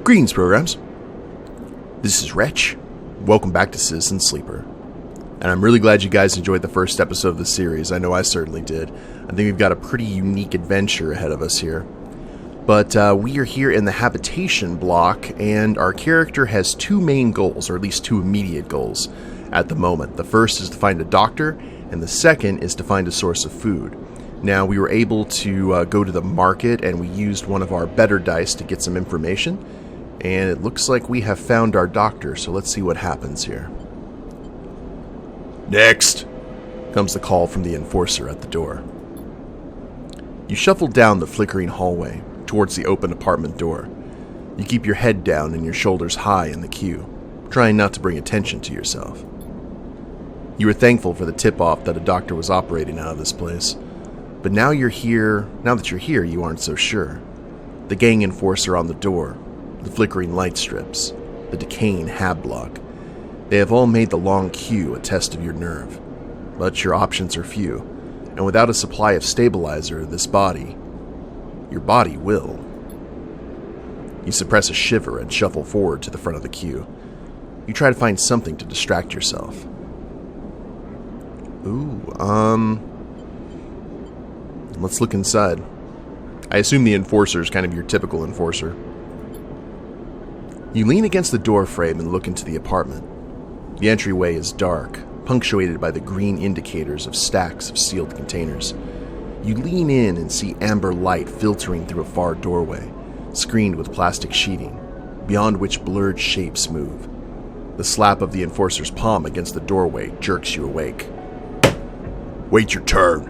Greetings, programs. This is Wretch. Welcome back to Citizen Sleeper. And I'm really glad you guys enjoyed the first episode of the series. I know I certainly did. I think we've got a pretty unique adventure ahead of us here. But we are here in the habitation block, and our character has two main goals, or at least two immediate goals at the moment. The first is to find a doctor, and the second is to find a source of food. Now, we were able to go to the market, and we used one of our better dice to get some information. And it looks like we have found our doctor, so let's see what happens here. Next, comes the call from the enforcer at the door. You shuffle down the flickering hallway towards the open apartment door. You keep your head down and your shoulders high in the queue, trying not to bring attention to yourself. You were thankful for the tip-off that a doctor was operating out of this place. But now that you're here, you aren't so sure. The gang enforcer on the door, the flickering light strips, the decaying hab block. They have all made the long queue a test of your nerve. But your options are few, and without a supply of stabilizer, your body will. You suppress a shiver and shuffle forward to the front of the queue. You try to find something to distract yourself. Let's look inside. I assume the enforcer is kind of your typical enforcer. You lean against the door frame and look into the apartment. The entryway is dark, punctuated by the green indicators of stacks of sealed containers. You lean in and see amber light filtering through a far doorway, screened with plastic sheeting, beyond which blurred shapes move. The slap of the enforcer's palm against the doorway jerks you awake. "Wait your turn,"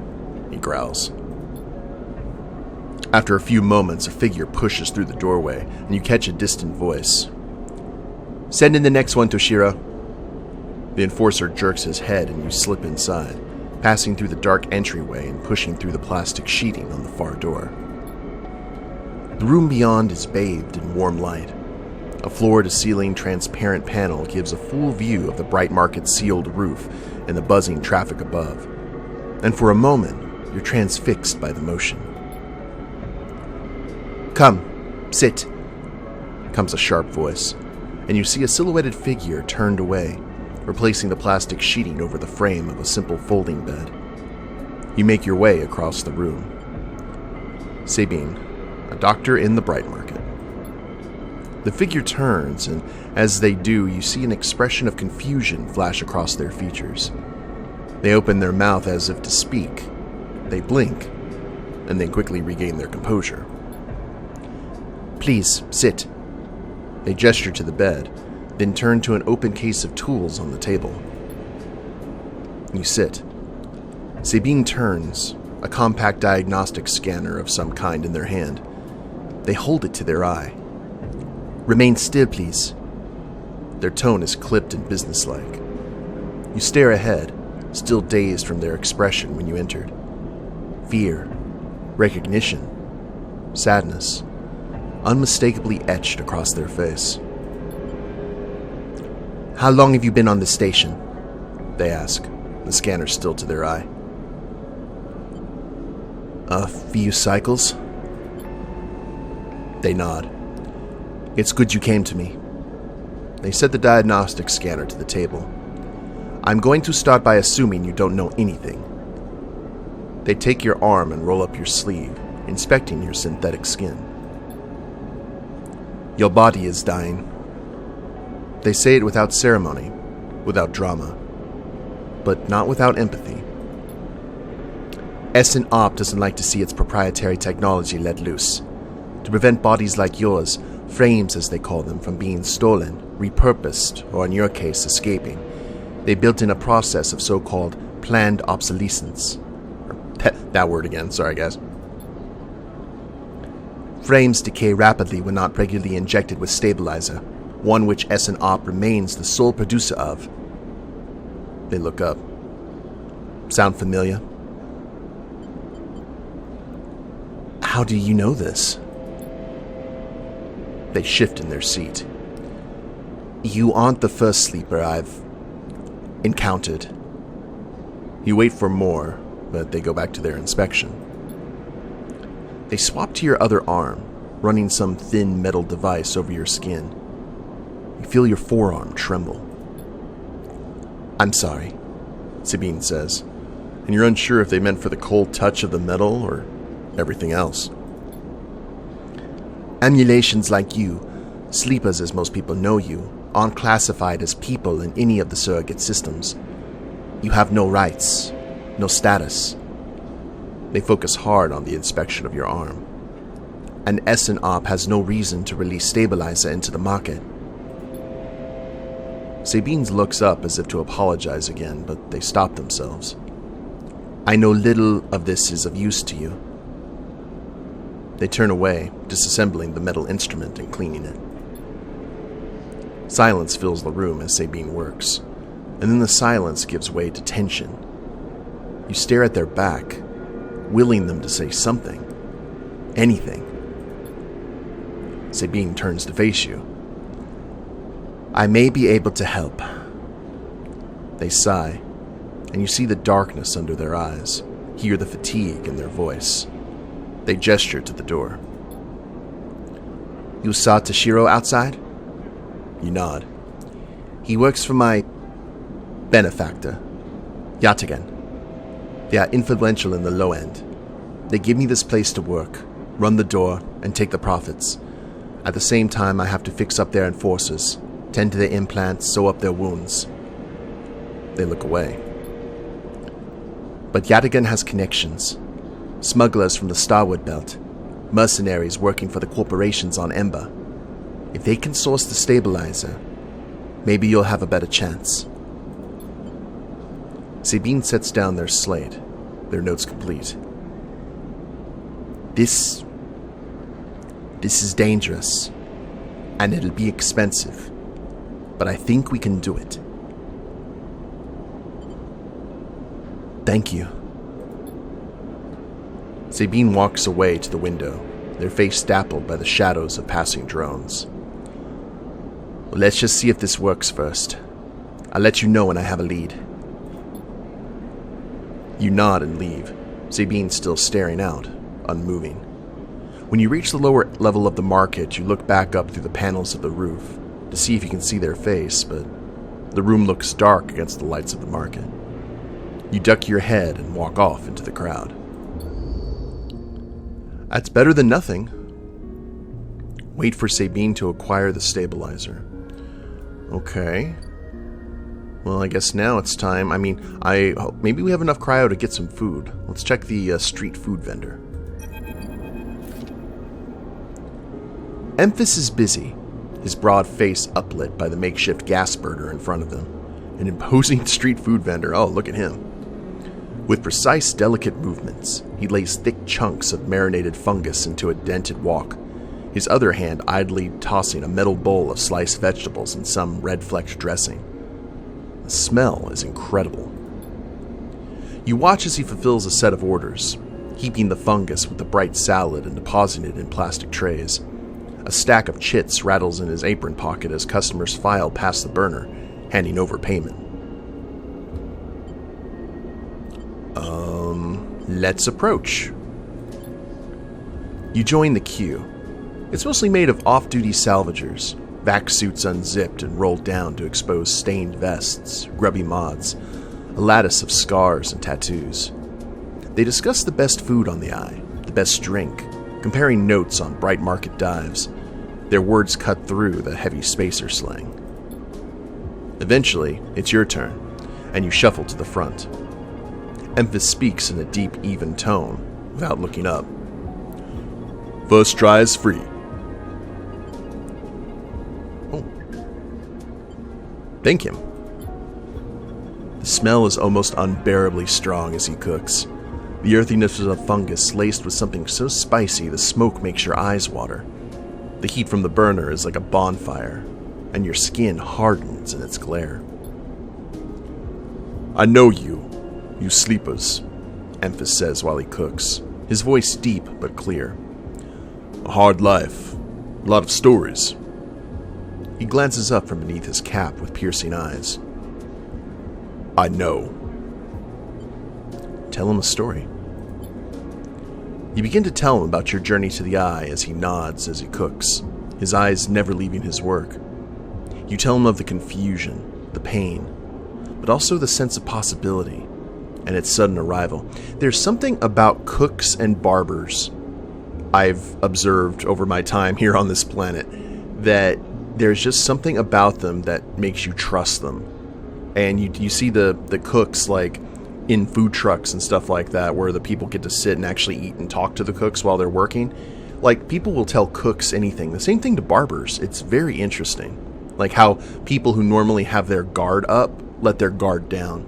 he growls. After a few moments, a figure pushes through the doorway, and you catch a distant voice. "Send in the next one, Toshiro." The enforcer jerks his head, and you slip inside, passing through the dark entryway and pushing through the plastic sheeting on the far door. The room beyond is bathed in warm light. A floor-to-ceiling transparent panel gives a full view of the bright market-sealed roof and the buzzing traffic above. And for a moment, you're transfixed by the motion. "Come, sit," comes a sharp voice, and you see a silhouetted figure turned away, replacing the plastic sheeting over the frame of a simple folding bed. You make your way across the room. Sabine, a doctor in the bright market. The figure turns, and as they do, you see an expression of confusion flash across their features. They open their mouth as if to speak. They blink, and then quickly regain their composure. "Please, sit." They gesture to the bed, then turn to an open case of tools on the table. You sit. Sabine turns, a compact diagnostic scanner of some kind in their hand. They hold it to their eye. "Remain still, please." Their tone is clipped and businesslike. You stare ahead, still dazed from their expression when you entered. Fear, recognition, sadness, unmistakably etched across their face. "How long have you been on this station?" they ask, the scanner still to their eye. "A few cycles." They nod. "It's good you came to me." They set the diagnostic scanner to the table. "I'm going to start by assuming you don't know anything." They take your arm and roll up your sleeve, inspecting your synthetic skin. "Your body is dying." They say it without ceremony, without drama, but not without empathy. S&OP doesn't like to see its proprietary technology let loose. To prevent bodies like yours, frames as they call them, from being stolen, repurposed, or in your case, escaping, they built in a process of so-called planned obsolescence. That word again, sorry guys. Frames decay rapidly when not regularly injected with stabilizer, one which S&OP remains the sole producer of. They look up. Sound familiar? How do you know this? They shift in their seat. You aren't the first sleeper I've encountered. You wait for more, but they go back to their inspection. They swap to your other arm, running some thin metal device over your skin. You feel your forearm tremble. "I'm sorry," Sabine says, and you're unsure if they meant for the cold touch of the metal or everything else. "Emulations like you, sleepers as most people know you, aren't classified as people in any of the surrogate systems. You have no rights, no status." They focus hard on the inspection of your arm. "An Essen op has no reason to release stabilizer into the market." Sabine looks up as if to apologize again, but they stop themselves. "I know little of this is of use to you." They turn away, disassembling the metal instrument and cleaning it. Silence fills the room as Sabine works, and then the silence gives way to tension. You stare at their back, willing them to say something. Anything. Sabine turns to face you. "I may be able to help." They sigh, and you see the darkness under their eyes, hear the fatigue in their voice. They gesture to the door. "You saw Toshiro outside?" You nod. "He works for my benefactor, Yatagan. They are influential in the low end. They give me this place to work, run the door, and take the profits. At the same time, I have to fix up their enforcers, tend to their implants, sew up their wounds." They look away. "But Yatagan has connections. Smugglers from the Starwood Belt, mercenaries working for the corporations on Ember. If they can source the stabilizer, maybe you'll have a better chance." Sabine sets down their slate, their notes complete. This is dangerous, and it'll be expensive, but I think we can do it." "Thank you." Sabine walks away to the window, their face dappled by the shadows of passing drones. "Well, let's just see if this works first. I'll let you know when I have a lead." You nod and leave, Sabine still staring out, unmoving. When you reach the lower level of the market, you look back up through the panels of the roof to see if you can see their face, but the room looks dark against the lights of the market. You duck your head and walk off into the crowd. That's better than nothing. Wait for Sabine to acquire the stabilizer. Okay. Well, I guess now it's time. Maybe we have enough cryo to get some food. Let's check the street food vendor. Emphas is busy, his broad face uplit by the makeshift gas burner in front of him. An imposing street food vendor. Oh, look at him. With precise, delicate movements, he lays thick chunks of marinated fungus into a dented wok, his other hand idly tossing a metal bowl of sliced vegetables and some red-flecked dressing. The smell is incredible. You watch as he fulfills a set of orders, heaping the fungus with the bright salad and depositing it in plastic trays. A stack of chits rattles in his apron pocket as customers file past the burner, handing over payment. Let's approach. You join the queue. It's mostly made of off-duty salvagers, vac suits unzipped and rolled down to expose stained vests, grubby mods, a lattice of scars and tattoos. They discuss the best food on the eye, the best drink, comparing notes on bright market dives. Their words cut through the heavy spacer slang. Eventually, it's your turn, and you shuffle to the front. Emphas speaks in a deep, even tone, without looking up. "First try is free." Oh. Thank him. The smell is almost unbearably strong as he cooks. The earthiness of fungus laced with something so spicy the smoke makes your eyes water. The heat from the burner is like a bonfire, and your skin hardens in its glare. "I know you sleepers," Emphas says while he cooks, his voice deep but clear. "A hard life, a lot of stories." He glances up from beneath his cap with piercing eyes. "I know." "Tell him a story." You begin to tell him about your journey to the Eye as he nods as he cooks, his eyes never leaving his work. You tell him of the confusion, the pain, but also the sense of possibility and its sudden arrival. There's something about cooks and barbers I've observed over my time here on this planet, that there's just something about them that makes you trust them. And you see the cooks like in food trucks and stuff like that, where the people get to sit and actually eat and talk to the cooks while they're working. Like, people will tell cooks anything. The same thing to barbers. It's very interesting. Like how people who normally have their guard up let their guard down.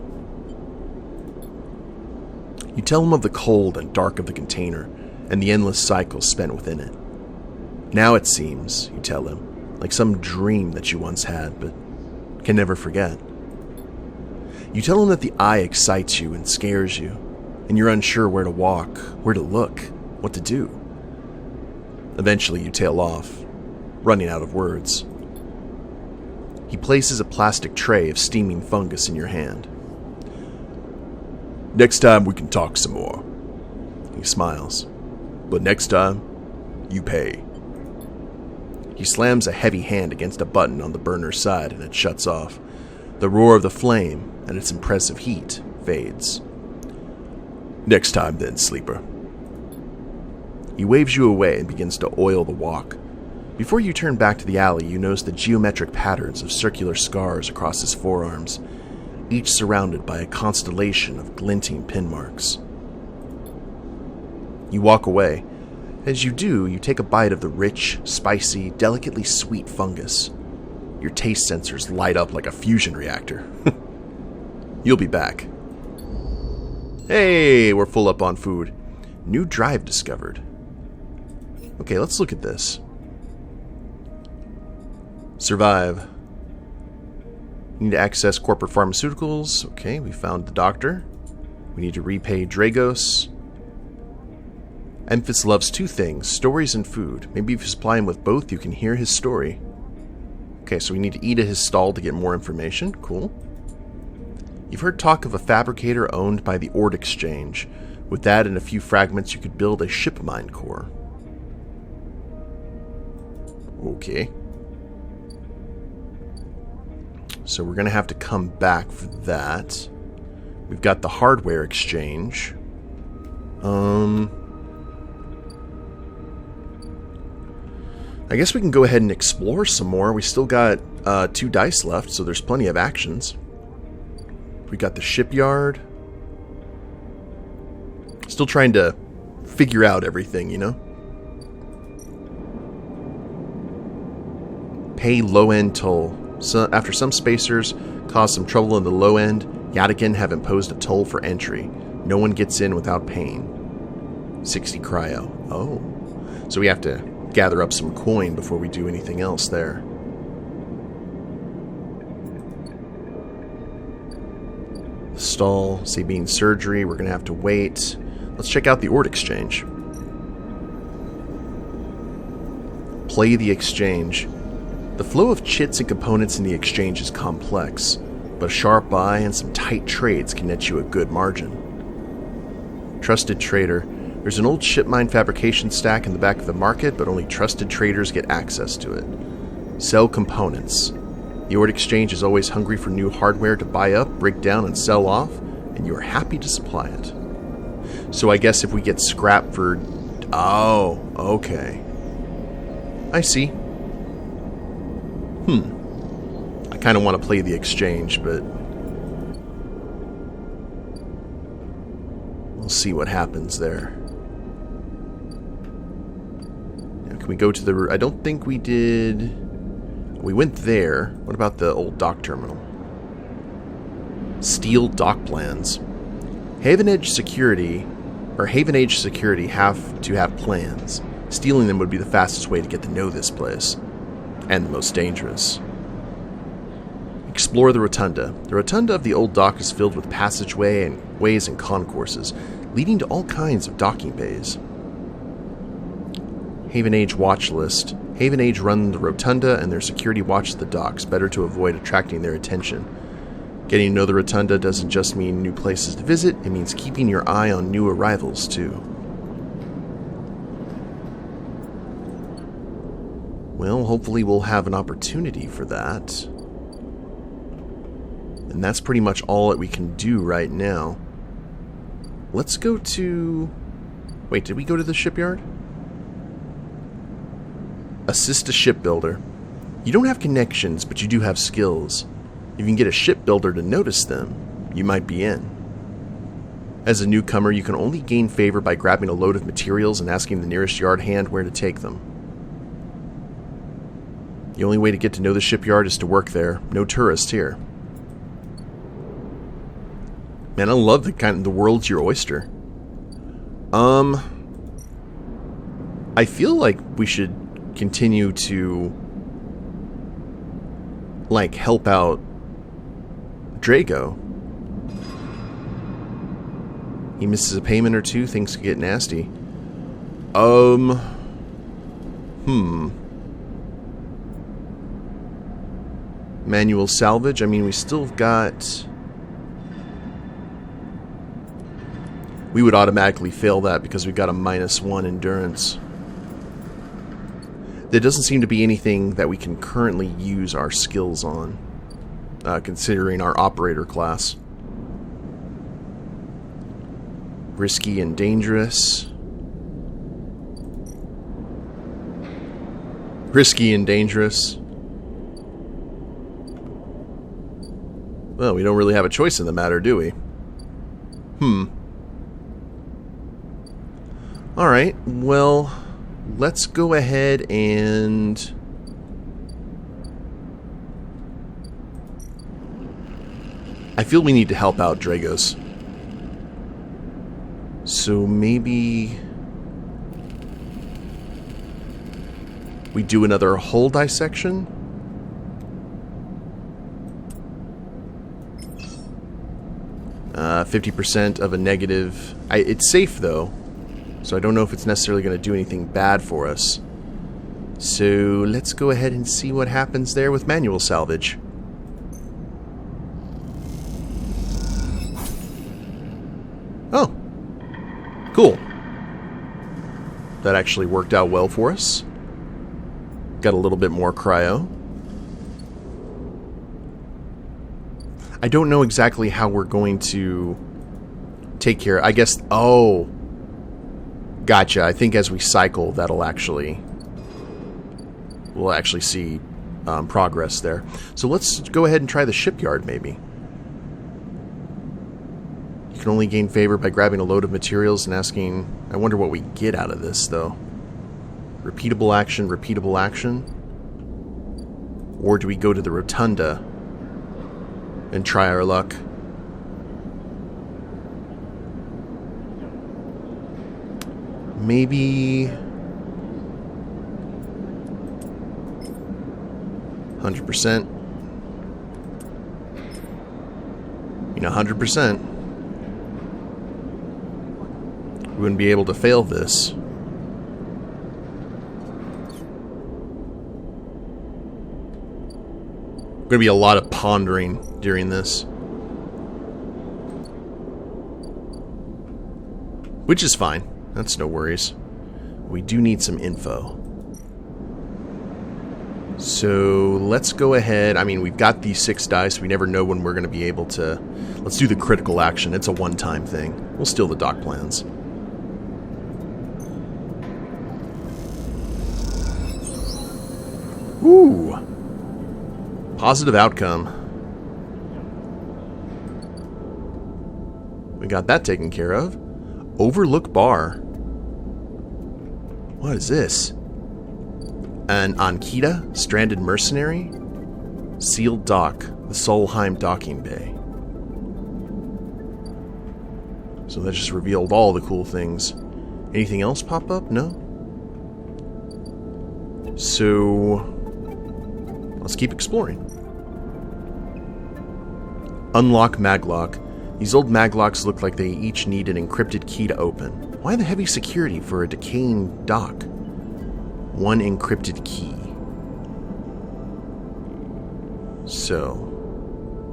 You tell them of the cold and dark of the container and the endless cycles spent within it. Now it seems, you tell him, like some dream that you once had but can never forget. You tell him that the Eye excites you and scares you, and you're unsure where to walk, where to look, what to do. Eventually you tail off, running out of words. He places a plastic tray of steaming fungus in your hand. Next time we can talk some more. He smiles. But next time, you pay. He slams a heavy hand against a button on the burner's side and it shuts off. The roar of the flame and its impressive heat fades. Next time then, sleeper. He waves you away and begins to oil the walk. Before you turn back to the alley, you notice the geometric patterns of circular scars across his forearms, each surrounded by a constellation of glinting pin marks. You walk away. As you do, you take a bite of the rich, spicy, delicately sweet fungus. Your taste sensors light up like a fusion reactor. You'll be back. Hey, we're full up on food. New drive discovered. Okay, let's look at this. Survive. We need to access corporate pharmaceuticals. Okay, we found the doctor. We need to repay Dragos. Emphas loves two things, stories and food. Maybe if you supply him with both, you can hear his story. Okay, so we need to eat at his stall to get more information. Cool. You've heard talk of a fabricator owned by the Ord Exchange. With that and a few fragments, you could build a ship mine core. Okay. So we're going to have to come back for that. We've got the hardware exchange. I guess we can go ahead and explore some more. We still got 2 dice left, so there's plenty of actions. We got the shipyard. Still trying to figure out everything, you know? Pay low-end toll. So after some spacers caused some trouble in the low end, Yadigan have imposed a toll for entry. No one gets in without paying. 60 cryo. Oh. So we have to gather up some coin before we do anything else there. Stall, Sabine surgery, we're going to have to wait. Let's check out the Ord Exchange. Play the exchange. The flow of chits and components in the exchange is complex, but a sharp eye and some tight trades can net you a good margin. Trusted trader. There's an old ship mine fabrication stack in the back of the market, but only trusted traders get access to it. Sell components. The Ord Exchange is always hungry for new hardware to buy up, break down, and sell off, and you are happy to supply it. So I guess if we get scrap for... Oh, okay. I see. I kind of want to play the exchange, but... we'll see what happens there. Now, can we go to the... I don't think we did... We went there. What about the old dock terminal? Steal dock plans. Haven Age Security have to have plans. Stealing them would be the fastest way to get to know this place. And the most dangerous. Explore the rotunda. The rotunda of the old dock is filled with passageways and concourses, leading to all kinds of docking bays. Haven Age watch list. Haven Age run the rotunda and their security watch the docks, better to avoid attracting their attention. Getting to know the rotunda doesn't just mean new places to visit, it means keeping your eye on new arrivals too. Well, hopefully we'll have an opportunity for that. And that's pretty much all that we can do right now. Let's go to... Wait, did we go to the shipyard? Assist a shipbuilder. You don't have connections, but you do have skills. If you can get a shipbuilder to notice them, you might be in. As a newcomer, you can only gain favor by grabbing a load of materials and asking the nearest yard hand where to take them. The only way to get to know the shipyard is to work there. No tourists here. Man, I love the world's your oyster. I feel like we should continue to like help out Drago. He misses a payment or two, things could get nasty. Manual salvage, I mean, we still got... We would automatically fail that because we've got a -1 endurance. There doesn't seem to be anything that we can currently use our skills on, considering our operator class. Risky and dangerous. Risky and dangerous. Well, we don't really have a choice in the matter, do we? Alright, well, let's go ahead and... I feel we need to help out Dragos. So maybe... we do another hull dissection? Uh, 50% of a negative... it's safe, though. So I don't know if it's necessarily going to do anything bad for us. So let's go ahead and see what happens there with manual salvage. Oh. Cool. That actually worked out well for us. Got a little bit more cryo. I don't know exactly how we're going to take care. I guess... Oh. Gotcha. I think as we cycle, that'll actually... we'll actually see progress there. So let's go ahead and try the shipyard, maybe. You can only gain favor by grabbing a load of materials and asking... I wonder what we get out of this, though. Repeatable action, repeatable action? Or do we go to the rotunda and try our luck? Maybe 100%. You know, 100%. We wouldn't be able to fail this. Going to be a lot of pondering during this. Which is fine. That's no worries. We do need some info. So let's go ahead. I mean, we've got these 6 dice. We never know when we're going to be able to... Let's do the critical action. It's a one-time thing. We'll steal the dock plans. Ooh. Positive outcome. We got that taken care of. Overlook bar. What is this? An Ankita, stranded mercenary? Sealed dock, the Solheim docking bay. So that just revealed all the cool things. Anything else pop up? No? So... let's keep exploring. Unlock maglock. These old maglocks look like they each need an encrypted key to open. Why the heavy security for a decaying dock? One encrypted key. So,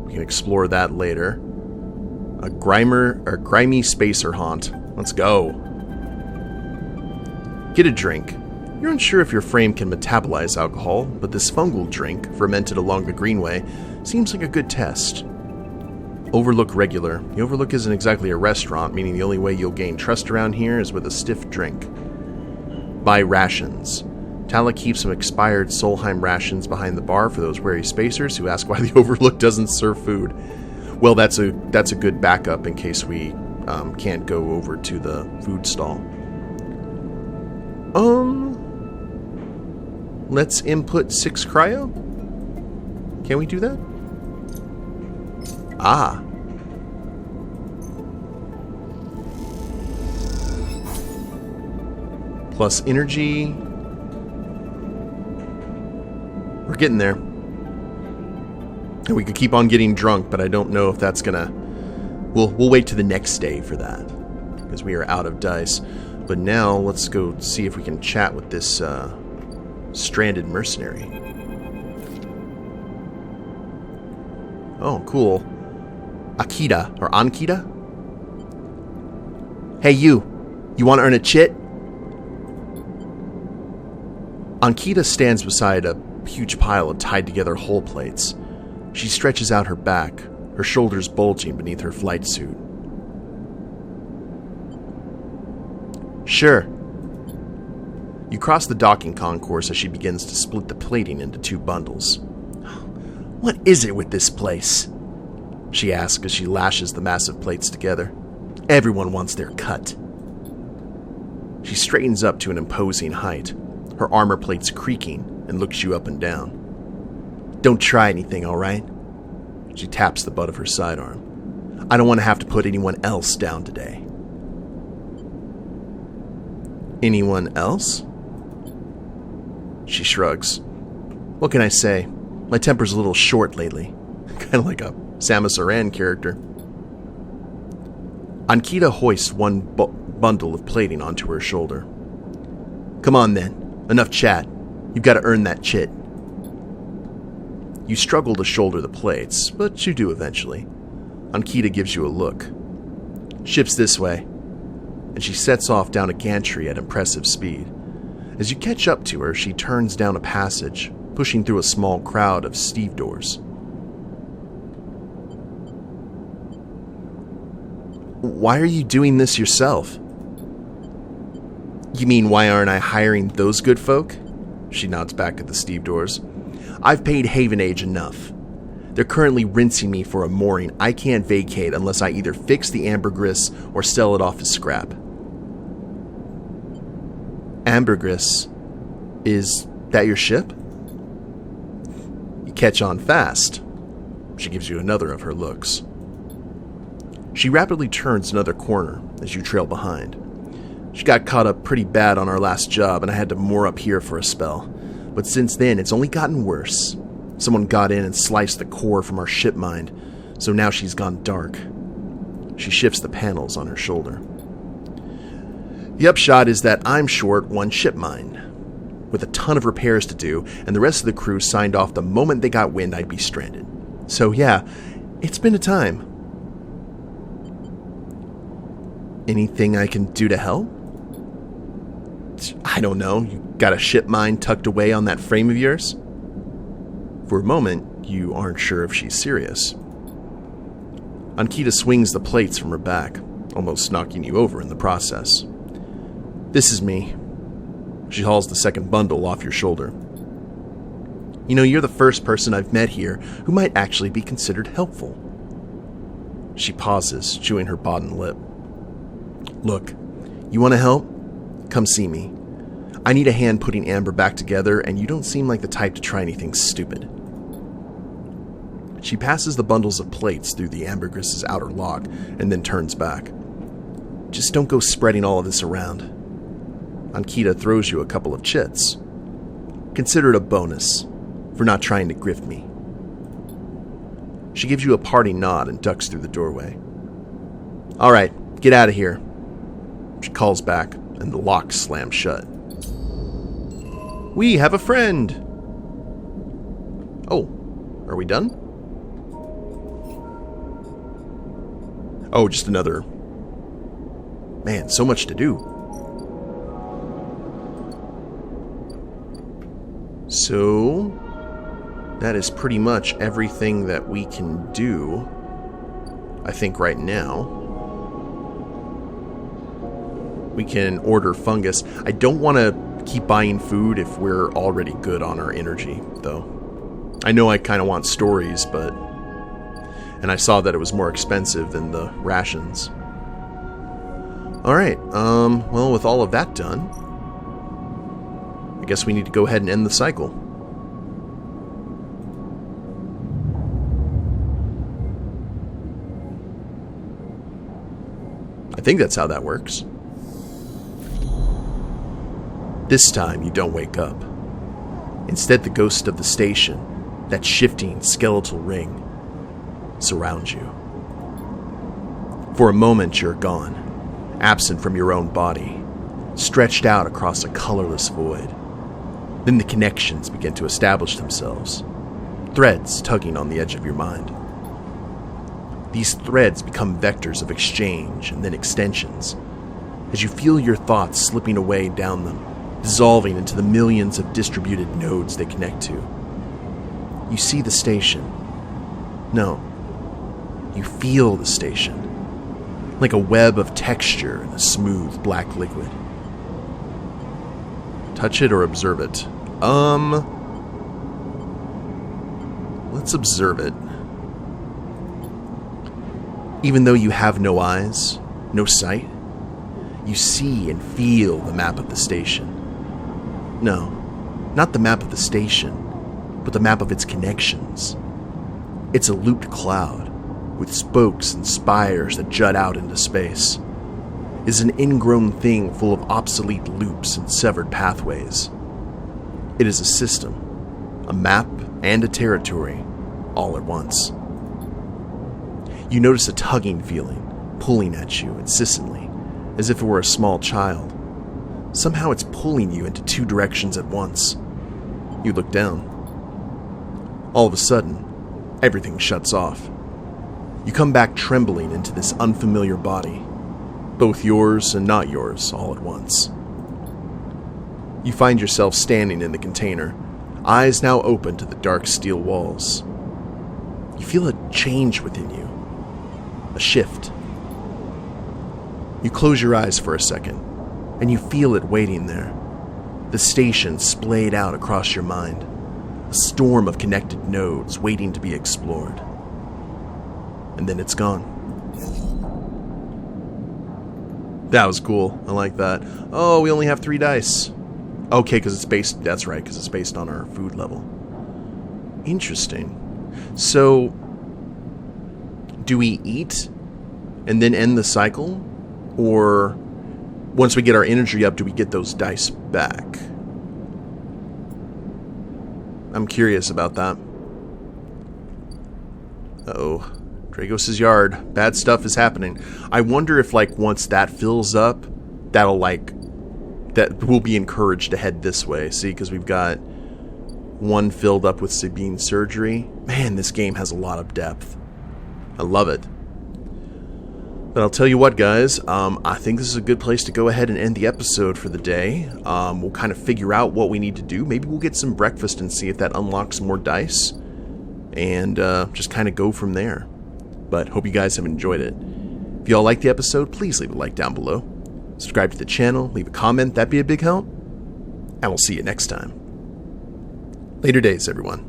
we can explore that later. A grimy spacer haunt. Let's go. Get a drink. You're unsure if your frame can metabolize alcohol, but this fungal drink, fermented along the greenway, seems like a good test. Overlook regular. The Overlook isn't exactly a restaurant, meaning the only way you'll gain trust around here is with a stiff drink. Buy rations. Tala keeps some expired Solheim rations behind the bar for those wary spacers who ask why the Overlook doesn't serve food. Well, that's a good backup in case we can't go over to the food stall. Let's input 6 cryo? Can we do that? Ah. Plus energy. We're getting there. And we could keep on getting drunk, but I don't know if that's gonna... We'll wait to the next day for that, because we are out of dice. But now, let's go see if we can chat with this stranded mercenary. Oh, cool. Ankita, or Ankita? Hey, you want to earn a chit? Ankita stands beside a huge pile of tied-together hull plates. She stretches out her back, her shoulders bulging beneath her flight suit. Sure. You cross the docking concourse as she begins to split the plating into 2 bundles. What is it with this place? She asks as she lashes the massive plates together. Everyone wants their cut. She straightens up to an imposing height, her armor plates creaking, and looks you up and down. Don't try anything, all right? She taps the butt of her sidearm. I don't want to have to put anyone else down today. Anyone else? She shrugs. What can I say? My temper's a little short lately. Kind of like a Samus Aran character. Ankita hoists one bundle of plating onto her shoulder. Come on then. Enough chat. You've got to earn that chit. You struggle to shoulder the plates, but you do eventually. Ankita gives you a look. Ship's this way. And she sets off down a gantry at impressive speed. As you catch up to her, she turns down a passage, pushing through a small crowd of stevedores. Why are you doing this yourself? You mean why aren't I hiring those good folk? She nods back at the stevedores. I've paid Havenage enough. They're currently rinsing me for a mooring I can't vacate unless I either fix the ambergris or sell it off as scrap. Ambergris? Is that your ship? You catch on fast. She gives you another of her looks. She rapidly turns another corner as you trail behind. She got caught up pretty bad on our last job and I had to moor up here for a spell. But since then, it's only gotten worse. Someone got in and sliced the core from our ship mind, so now she's gone dark. She shifts the panels on her shoulder. The upshot is that I'm short 1 ship mind, with a ton of repairs to do, and the rest of the crew signed off the moment they got wind I'd be stranded. So yeah, it's been a time. Anything I can do to help? I don't know, you got a ship mind tucked away on that frame of yours? For a moment, you aren't sure if she's serious. Ankita swings the plates from her back, almost knocking you over in the process. This is me. She hauls the second bundle off your shoulder. You know, you're the first person I've met here who might actually be considered helpful. She pauses, chewing her bottom lip. Look, you want to help? Come see me. I need a hand putting Amber back together, and you don't seem like the type to try anything stupid. She passes the bundles of plates through the ambergris's outer lock, and then turns back. Just don't go spreading all of this around. Ankita throws you a couple of chits. Consider it a bonus for not trying to grift me. She gives you a parting nod and ducks through the doorway. All right, get out of here. She calls back, and the lock slams shut. We have a friend! Oh, are we done? Oh, just another... Man, so much to do. So, that is pretty much everything that we can do, I think, right now. We can order fungus. I don't want to keep buying food if we're already good on our energy, though. I know I kind of want stories, but... And I saw that it was more expensive than the rations. Alright, well, with all of that done, I guess we need to go ahead and end the cycle. I think that's how that works. This time, you don't wake up. Instead, the ghost of the station, that shifting skeletal ring, surrounds you. For a moment, you're gone, absent from your own body, stretched out across a colorless void. Then the connections begin to establish themselves, threads tugging on the edge of your mind. These threads become vectors of exchange and then extensions, as you feel your thoughts slipping away down them, dissolving into the millions of distributed nodes they connect to. You see the station. No, you feel the station, like a web of texture in a smooth black liquid. Touch it or observe it? Let's observe it. Even though you have no eyes, no sight, you see and feel the map of the station. No, not the map of the station, but the map of its connections. It's a looped cloud, with spokes and spires that jut out into space. It's an ingrown thing full of obsolete loops and severed pathways. It is a system, a map, and a territory, all at once. You notice a tugging feeling, pulling at you incessantly, as if it were a small child. Somehow it's pulling you into two directions at once. You look down. All of a sudden, everything shuts off. You come back trembling into this unfamiliar body, both yours and not yours all at once. You find yourself standing in the container, eyes now open to the dark steel walls. You feel a change within you, a shift. You close your eyes for a second, and you feel it waiting there. The station splayed out across your mind, a storm of connected nodes waiting to be explored. And then it's gone. That was cool. I like that. Oh, we only have 3 dice. Okay, because it's based... That's right, because it's based on our food level. Interesting. So, do we eat and then end the cycle? Or, once we get our energy up, do we get those dice back? I'm curious about that. Uh-oh. Dragos' yard. Bad stuff is happening. I wonder if, like, once that fills up, that'll, like... that we'll be encouraged to head this way. See, because we've got one filled up with Sabine surgery. Man, this game has a lot of depth. I love it. But I'll tell you what, guys. I think this is a good place to go ahead and end the episode for the day. We'll kind of figure out what we need to do. Maybe we'll get some breakfast and see if that unlocks more dice. And just kind of go from there. But hope you guys have enjoyed it. If y'all liked the episode, please leave a like down below. Subscribe to the channel, leave a comment, that'd be a big help. And we'll see you next time. Later days, everyone.